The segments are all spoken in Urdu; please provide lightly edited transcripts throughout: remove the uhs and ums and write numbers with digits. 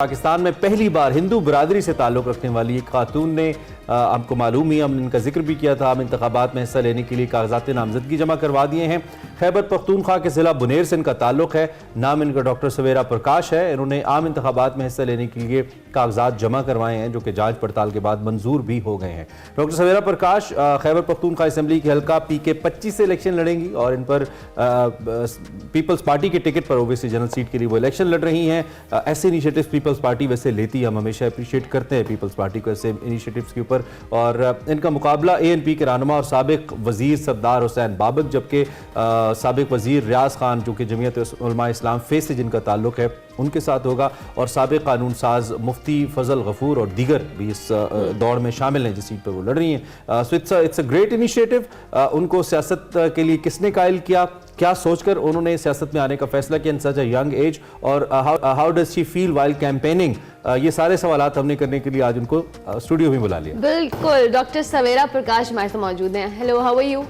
پاکستان میں پہلی بار ہندو برادری سے تعلق رکھنے والی ایک خاتون نے ہم کو معلوم ہی، ہم نے ان کا ذکر بھی کیا تھا، ہم انتخابات میں حصہ لینے کے لیے کاغذات نامزدگی جمع کروا دیے ہیں۔ خیبر پختونخوا کے ضلع بنیر سے ان کا تعلق ہے۔ نام ان کا ڈاکٹر سویرا پرکاش ہے۔ انہوں نے عام انتخابات میں حصہ لینے کے لیے کاغذات جمع کروائے ہیں، جو کہ جانچ پڑتال کے بعد منظور بھی ہو گئے ہیں۔ ڈاکٹر سویرا پرکاش خیبر پختونخوا اسمبلی کے حلقہ PK25 سے الیکشن لڑیں گی اور ان پر پیپلز پارٹی کے ٹکٹ پر اوبیسی جنرل سیٹ کے لیے وہ الیکشن لڑ رہی ہیں۔ ایسے انیشیٹوز پیپلز پارٹی ویسے لیتی ہے، ہم ہمیشہ اپریشیٹ کرتے ہیں پیپلز پارٹی کو ایسے انیشیٹوز کے اوپر، اور ان کا مقابلہ ANP کے رہنما اور سابق وزیر سردار حسین بابک، جبکہ سابق وزیر ریاض خان جو کہ جمعیت علماء اسلام فیس سے جن کا تعلق ہے ان کے ساتھ ہوگا، اور سابق قانون ساز مفتی فضل غفور اور دیگر بھی اس دوڑ میں شامل ہیں جس سیٹ پر وہ لڑ رہی ہیں۔ So it's a great initiative. ان کو سیاست کے لیے کس نے قائل کیا، کیا سوچ کر انہوں نے سیاست میں آنے کا فیصلہ کیا in such a young age, اور how does she feel while campaigning, یہ سارے سوالات ہم نے کرنے کے لیے آج ان کو اسٹوڈیو میں بلا لیا۔ بالکل، ڈاکٹر سویرا پرکاش ہمارے ساتھ موجود ہیں۔ Hello, how are you?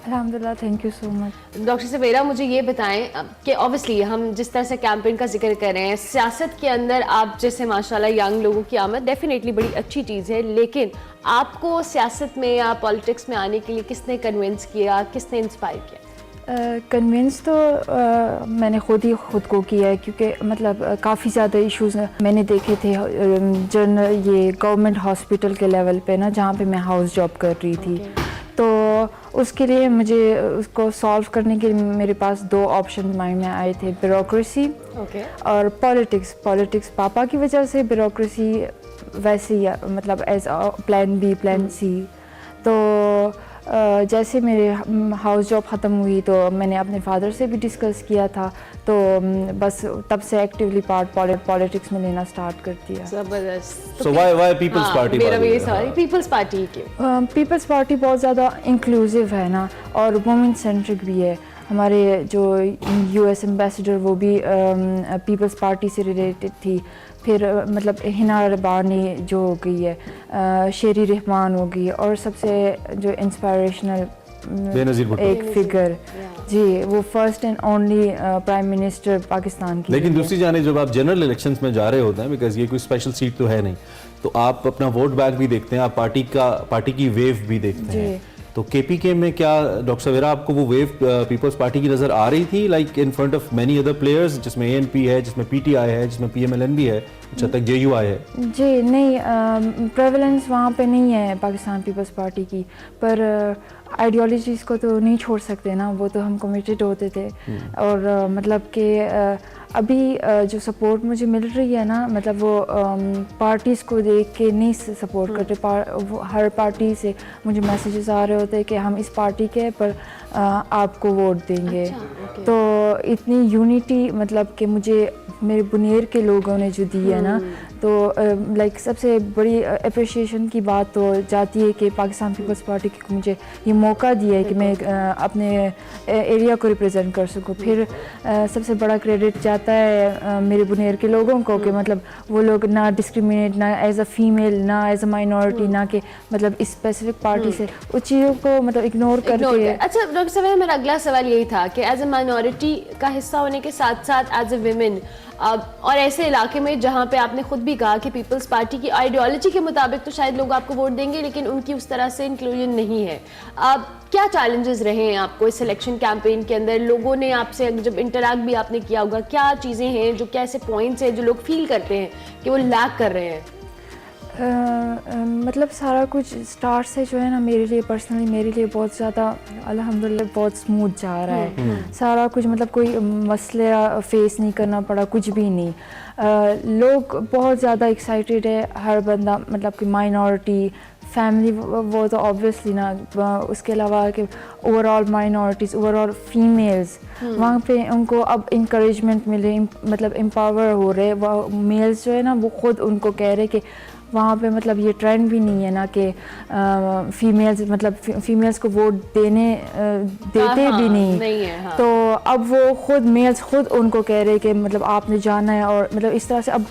الحمدللہ، thank you so much. Doctor Sawera, مجھے یہ بتائیں کہ اوبیسلی ہم جس طرح سے کیمپین کا ذکر کر رہے ہیں، سیاست کے اندر آپ جیسے ماشاءاللہ ینگ لوگوں کی آمد ڈیفینیٹلی بڑی اچھی چیز ہے، لیکن آپ کو سیاست میں یا پالیٹکس میں آنے کے لیے کس نے کنونس کیا، کس نے انسپائر کیا؟ کنونس تو میں نے خود کو کیا ہے، کیونکہ مطلب کافی زیادہ ایشوز میں نے دیکھے تھے یہ گورنمنٹ ہاسپٹل کے لیول پہ نا، جہاں پہ میں ہاؤس جاب کر رہی تھی، تو اس کے لیے مجھے اس کو سالو کرنے کے لیے میرے پاس دو آپشن مائنڈ میں آئے تھے، بیوروکریسی اور پالیٹکس۔ پاپا کی وجہ سے بیوروکریسی ویسے ہی مطلب as plan B plan C۔ تو جیسے میرے ہاؤس جاب ختم ہوئی تو میں نے اپنے فادر سے بھی ڈسکس کیا تھا، تو بس تب سے ایکٹیولی پالیٹکس میں لینا سٹارٹ کر دیا۔ زبردست۔ So why People's Party؟ میرا بھی یہ سوال ہے، پیپلز پارٹی کیوں؟ پیپلز پارٹی بہت زیادہ انکلوسیو ہے نا، اور وومن سینٹرک بھی ہے۔ ہمارے جو US ایمبیسڈر وہ بھی پیپلز پارٹی سے ریلیٹڈ تھی، پھر مطلب حنا ربانی جو ہو گئی ہے، شیری رحمان ہو گئی، اور سب سے جو انسپائریشنل ایک فگر، جی وہ first and only prime minister Pakistan کی۔ لیکن دوسری جانب جب آپ جنرل الیکشنز میں جا رہے ہوتے ہیں، بیکاز یہ کوئی اسپیشل سیٹ تو ہے نہیں، تو آپ اپنا ووٹ بینک بھی دیکھتے ہیں، آپ پارٹی کی ویو بھی دیکھتے ہیں، تو KPK میں کیا ڈاکٹر سویرا آپ کو وہ ویو پیپلز پارٹی کی نظر آ رہی تھی، like in front of many other players, جس میں ANP ہے، جس میں PTI ہے، جس میں PMLN بھی ہے، اچھا تک JUI ہے؟ جی نہیں، پریولنس وہاں پہ نہیں ہے پاکستان پیپلز پارٹی کی، پر آئیڈیالوجیز کو تو نہیں چھوڑ سکتے نا، وہ تو ہم کمیٹڈ ہوتے تھے، اور مطلب کہ ابھی جو سپورٹ مجھے مل رہی ہے نا، مطلب وہ پارٹیز کو دیکھ کے نہیں سپورٹ کرتے، ہر پارٹی سے مجھے میسیجز آ رہے ہوتے کہ ہم اس پارٹی کے پر آپ کو ووٹ دیں گے، تو اتنی یونٹی مطلب کہ مجھے میرے بنیر کے لوگوں نے جو دی ہے نا، تو لائک سب سے بڑی اپریشیشن کی بات تو جاتی ہے کہ پاکستان پیپلز پارٹی کو مجھے یہ موقع دیا ہے کہ میں اپنے ایریا کو ریپرزینٹ کر سکوں۔ پھر سب سے بڑا کریڈٹ جاتا ہے میرے بنیر کے لوگوں کو، کہ مطلب وہ لوگ نہ ڈسکریمنیٹ، نہ ایز اے فیمیل، نہ ایز اے مائنورٹی، نہ کہ مطلب اسپیسیفک پارٹی سے اس چیزوں کو مطلب اگنور کر کے۔ اچھا ڈاکٹر سویرا، میرا اگلا سوال یہی تھا کہ ایز اے مائنورٹی کا حصہ ہونے کے ساتھ ساتھ ایز اے ویمن، اور ایسے علاقے میں جہاں پہ آپ نے خود بھی کہا کہ پیپلز پارٹی کی آئیڈیالوجی کے مطابق تو شاید لوگ آپ کو ووٹ دیں گے، لیکن ان کی اس طرح سے انکلوژن نہیں ہے، کیا چیلنجز رہے ہیں آپ کو اس الیکشن کیمپین کے اندر؟ لوگوں نے آپ سے جب انٹریکٹ بھی آپ نے کیا ہوگا، کیا چیزیں ہیں جو کیسے پوائنٹس ہیں جو لوگ فیل کرتے ہیں کہ وہ لیک کر رہے ہیں؟ مطلب سارا کچھ اسٹارٹ سے جو ہے نا، میرے لیے پرسنلی میرے لیے بہت زیادہ الحمدللہ بہت اسموتھ جا رہا ہے سارا کچھ، مطلب کوئی مسئلہ فیس نہیں کرنا پڑا، کچھ بھی نہیں۔ لوگ بہت زیادہ ایکسائٹیڈ ہے، ہر بندہ مطلب کہ مائنورٹی فیملی وہ تو آبویسلی نا، اس کے علاوہ کہ over all minorities, over all females, وہاں پہ ان کو اب انکریجمنٹ ملے، مطلب امپاور ہو رہے، وہ میلز جو ہے نا وہ خود ان کو کہہ رہے کہ وہاں پہ مطلب یہ ٹرینڈ بھی نہیں ہے نا کہ فیمیلز مطلب فیمیلز کو ووٹ دیتے بھی نہیں، تو اب وہ خود میلز خود ان کو کہہ رہے کہ مطلب آپ نے جانا ہے، اور مطلب اس طرح سے اب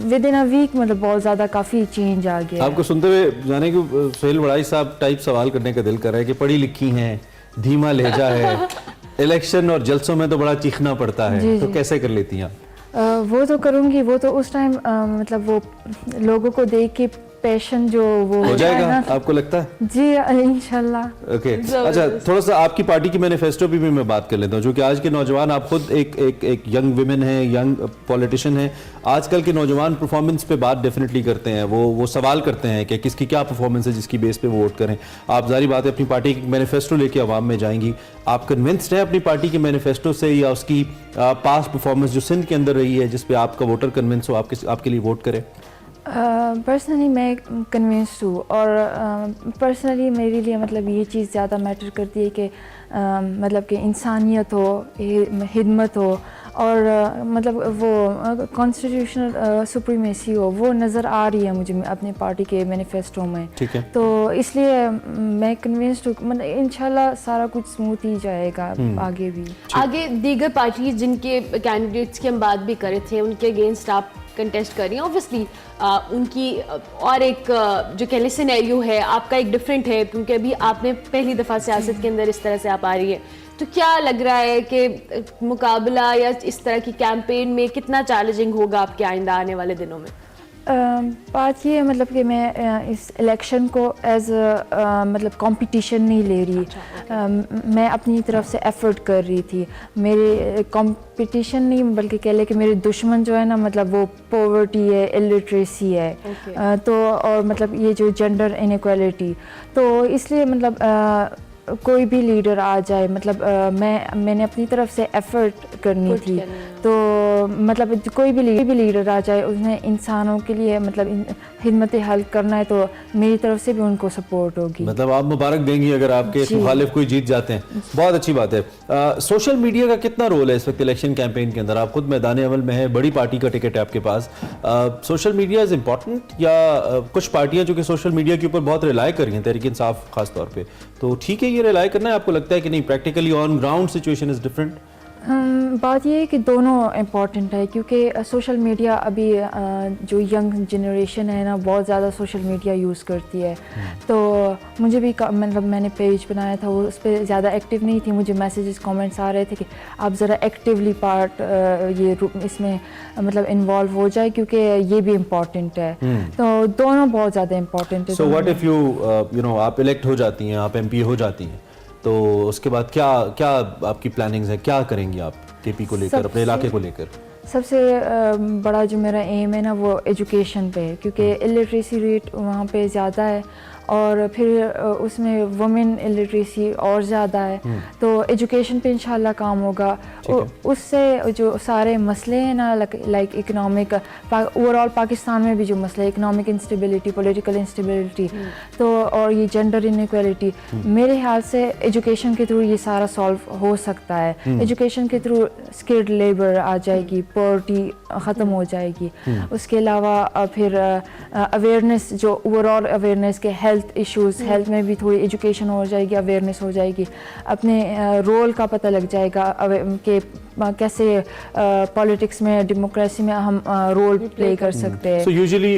ود ان اے ویک مطلب بہت زیادہ کافی چینج آ گیا۔ آپ کو سنتے ہوئے جانے کہ سہیل وڑائی صاحب ٹائپ سوال کرنے کا دل کر رہا ہے کہ پڑھی لکھی ہیں، دھیما لہجہ ہے، الیکشن اور جلسوں میں تو بڑا چیخنا پڑتا ہے، تو کیسے کر لیتی ہیں آپ؟ وہ تو کروں گی, وہ تو اس ٹائم مطلب وہ لوگوں کو دیکھ کے پیشن جو وہ ہو جائے گا, نا, آپ کو لگتا ہے؟ جی انشاءاللہ. اوکے, اچھا تھوڑا سا آپ کی پارٹی کی مینیفیسٹو بھی میں بات کر لیتا ہوں, جو کہ آج کے نوجوان, آپ خود ایک ینگ ویمن ہیں, ینگ پولیٹیشین ہیں, آج کل کے نوجوان پرفارمنس پہ بات ڈیفینیٹلی کرتے ہیں, وہ سوال کرتے ہیں کہ کس کی کیا پرفارمنس ہے جس کی بیس پہ وہ ووٹ کریں. آپ ظاہری بات ہے اپنی پارٹی کی مینیفیسٹو لے کے عوام میں جائیں گی, آپ کنونسڈ ہیں اپنی پارٹی کی مینیفیسٹو سے, یا اس کی پاسٹ پرفارمنس جو سندھ کے اندر رہی ہے جس پہ آپ کا ووٹر کنونس ہو آپ کے لیے ووٹ کرے؟ پرسنلی میں کنونسڈ ہوں, اور پرسنلی میرے لیے مطلب یہ چیز زیادہ میٹر کرتی ہے کہ مطلب کہ انسانیت ہو, خدمت ہو, اور مطلب وہ کانسٹیٹیوشنل سپریمیسی ہو, وہ نظر آ رہی ہے مجھے اپنی پارٹی کے مینیفیسٹو میں. ٹھیک ہے, تو اس لیے میں کنونسڈ ہوں, مطلب انشاءاللہ سارا کچھ اسموتھ ہی جائے گا آگے بھی. آگے دیگر پارٹیز جن کے کینڈیڈیٹس کی ہم بات بھی کرے تھے, ان کے اگینسٹ آپ کنٹیسٹ کر رہی ہیں, اوبویسلی ان کی اور ایک جو کہہ لیں سینیریو ہے آپ کا ایک ڈفرینٹ ہے, کیونکہ ابھی آپ نے پہلی دفعہ سیاست کے اندر اس طرح سے آپ آ رہی ہے. تو کیا لگ رہا ہے کہ مقابلہ یا اس طرح کی کیمپین میں کتنا چیلنجنگ ہوگا آپ کے آئندہ آنے والے دنوں میں؟ بات یہ ہے مطلب کہ میں اس الیکشن کو ایز مطلب کمپٹیشن نہیں لے رہی, میں اپنی طرف سے ایفرٹ کر رہی تھی. میرے کمپٹیشن نہیں بلکہ کہہ لے کہ میرے دشمن جو ہے نا, مطلب وہ پاورٹی ہے, الٹریسی ہے, تو اور مطلب یہ جو جینڈر انیکویلٹی, تو اس لیے مطلب کوئی بھی لیڈر آ جائے, مطلب میں نے اپنی طرف سے ایفرٹ کرنی تھی. تو مطلب کوئی بھی لیڈر آ جائے, اس نے انسانوں کے لیے مطلب خدمت حل کرنا ہے, تو میری طرف سے بھی ان کو سپورٹ ہوگی. مطلب آپ مبارک دیں گی اگر آپ کے مخالف کوئی جیت جاتے ہیں, بہت اچھی بات ہے. سوشل میڈیا کا کتنا رول ہے اس وقت الیکشن کیمپین کے اندر؟ آپ خود میدان عمل میں ہے, بڑی پارٹی کا ٹکٹ ہے آپ کے پاس, سوشل میڈیا از امپورٹنٹ, یا کچھ پارٹیاں جو کہ سوشل میڈیا کے اوپر بہت ریلائی کر رہی ہیں, تحریک انصاف خاص طور پہ, تو ٹھیک ہے یہ ریلائی کرنا ہے, آپ کو لگتا ہے کہ نہیں practically on ground situation is different? بات یہ ہے کہ دونوں امپورٹنٹ ہے, کیونکہ سوشل میڈیا ابھی جو ینگ جنریشن ہے نا, بہت زیادہ سوشل میڈیا یوز کرتی ہے. تو مجھے بھی مطلب میں نے پیج بنایا تھا, وہ اس پہ زیادہ ایکٹیو نہیں تھی, مجھے میسیجز کامنٹس آ رہے تھے کہ آپ ذرا ایکٹیولی پارٹ یہ اس میں مطلب انوالو ہو جائے, کیونکہ یہ بھی امپورٹنٹ ہے. تو دونوں بہت زیادہ امپورٹنٹ ہے. So what if you know آپ الیکٹ ہو جاتی ہیں, آپ MP ہو جاتی ہیں, تو اس کے بعد کیا آپ کی پلاننگز ہیں, کیا کریں گی آپ KP کو لے کر, اپنے علاقے کو لے کر؟ سب سے بڑا جو میرا ایم ہے نا, وہ ایجوکیشن پہ ہے, کیونکہ الٹریسی ریٹ وہاں پہ زیادہ ہے, اور پھر اس میں وومن الٹریسی اور زیادہ ہے. تو ایجوکیشن پہ انشاءاللہ کام ہوگا. اس سے جو سارے مسئلے ہیں نا, like economic, over all Pakistan میں بھی جو مسئلہ ہے, اکنامک انسٹیبلٹی, پولیٹیکل انسٹیبلٹی, تو اور یہ جینڈر انیکویلٹی, میرے خیال سے ایجوکیشن کے تھرو یہ سارا سالو ہو سکتا ہے. ایجوکیشن کے تھرو اسکلڈ لیبر آ جائے گی, پاورٹی ختم ہو جائے گی. اس کے علاوہ پھر اویئرنیس, جو اوور آل اویئرنیس کے ہیلتھ ایشوز, ہیلتھ میں بھی تھوڑی ایجوکیشن ہو جائے گی, اویئرنیس ہو جائے گی, اپنے رول کا پتہ لگ جائے گا کہ کیسے پالیٹکس میں, ڈیموکریسی میں ہم رول پلے کر سکتے ہیں. سو یوزلی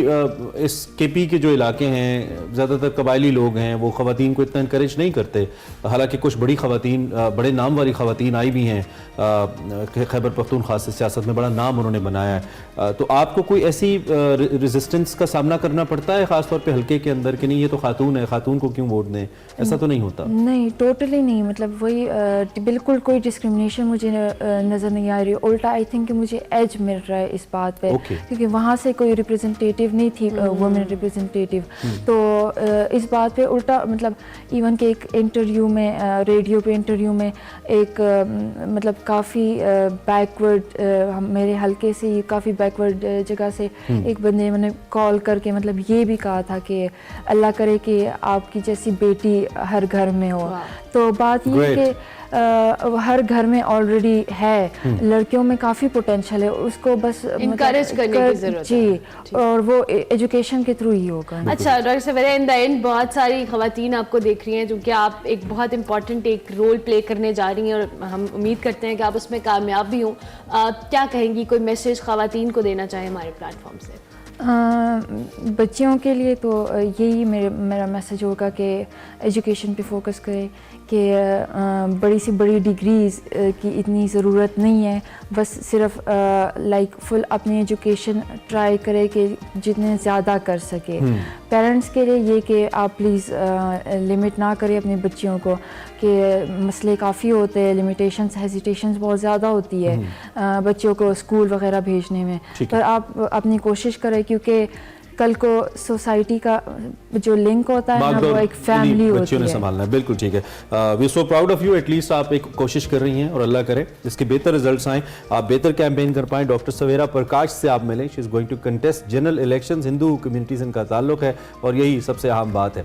اس KP کے جو علاقے ہیں زیادہ تر قبائلی لوگ ہیں, وہ خواتین کو اتنا انکریج نہیں کرتے, حالانکہ کچھ بڑی خواتین, بڑے نام والی خواتین آئی بھی ہیں, خیبر پختونخوا سے سیاست میں بڑا نام انہوں نے بنایا ہے. تو آپ کو کوئی ایسی ریزسٹنس کا سامنا کرنا پڑتا ہے خاص طور پہ حلقے کے اندر کہ نہیں یہ تو خاتون ہے, خاتون کو کیوں ووٹ دیں, ایسا تو نہیں ہوتا؟ نہیں, ٹوٹلی نہیں, مطلب وہی بالکل کوئی ڈسکرمنیشن مجھے نظر نہیں آ رہی. الٹا آئی تھنک کہ مجھے ایج مل رہا ہے اس بات پہ, کیونکہ وہاں سے کوئی ریپرزنٹیٹیو نہیں تھی, وومن ریپرزنٹیٹیو. تو اس بات پہ الٹا مطلب ایون کہ ایک انٹرویو میں, ریڈیو پہ انٹرویو میں, ایک مطلب کافی بیکورڈ, میرے حلقے سے کافی بیکورڈ جگہ سے ایک بندے نے کال کر کے مطلب یہ بھی کہا تھا کہ اللہ کرے کہ آپ کی جیسی بیٹی ہر گھر میں ہو. تو بات یہ ہے کہ ہر گھر میں آلریڈی ہے, لڑکیوں میں کافی پوٹینشیل ہے, اس کو بس انکریج کرنے کی ضرورت ہے. جی, اور وہ ایجوکیشن کے تھرو ہی ہوگا. اچھا doctor Savera, in the and بہت ساری خواتین آپ کو دیکھ رہی ہیں, جو کہ آپ ایک بہت امپورٹنٹ ایک رول پلے کرنے جا رہی ہیں, اور ہم امید کرتے ہیں کہ آپ اس میں کامیاب بھی ہوں. کیا کہیں گی, کوئی میسیج خواتین کو دینا چاہیں ہمارے پلیٹ فارم سے؟ بچیوں کے لیے تو یہی میرا میسیج ہوگا کہ ایجوکیشن پہ فوکس کرے, کہ بڑی سی بڑی ڈگریز کی اتنی ضرورت نہیں ہے, بس صرف لائک فل اپنی ایجوکیشن ٹرائی کرے کہ جتنے زیادہ کر سکے. پیرنٹس کے لیے یہ کہ آپ پلیز لمٹ نہ کریں اپنے بچیوں کو, کہ مسئلے کافی ہوتے ہیں, لمیٹیشنس ہیزیٹیشنس بہت زیادہ ہوتی ہے بچوں کو اسکول وغیرہ بھیجنے میں, پر آپ اپنی کوشش کریں, کیونکہ کل کو سوسائٹی کا جو لنک ہوتا ہے نا وہ ایک فیملی ہوتی بچوں نے ہے. سنبھالنا ہے. بالکل ٹھیک ہے. We so proud of you, at least آپ ایک کوشش کر رہی ہیں اور اللہ کرے اس کے بہتر ریزلٹس آئیں, آپ بہتر کیمپین کر پائیں. ڈاکٹر سویرا پرکاش سے آپ ملیں, she is going to contest general elections, Hindu community سے ان کا تعلق ہے اور یہی سب سے اہم بات ہے.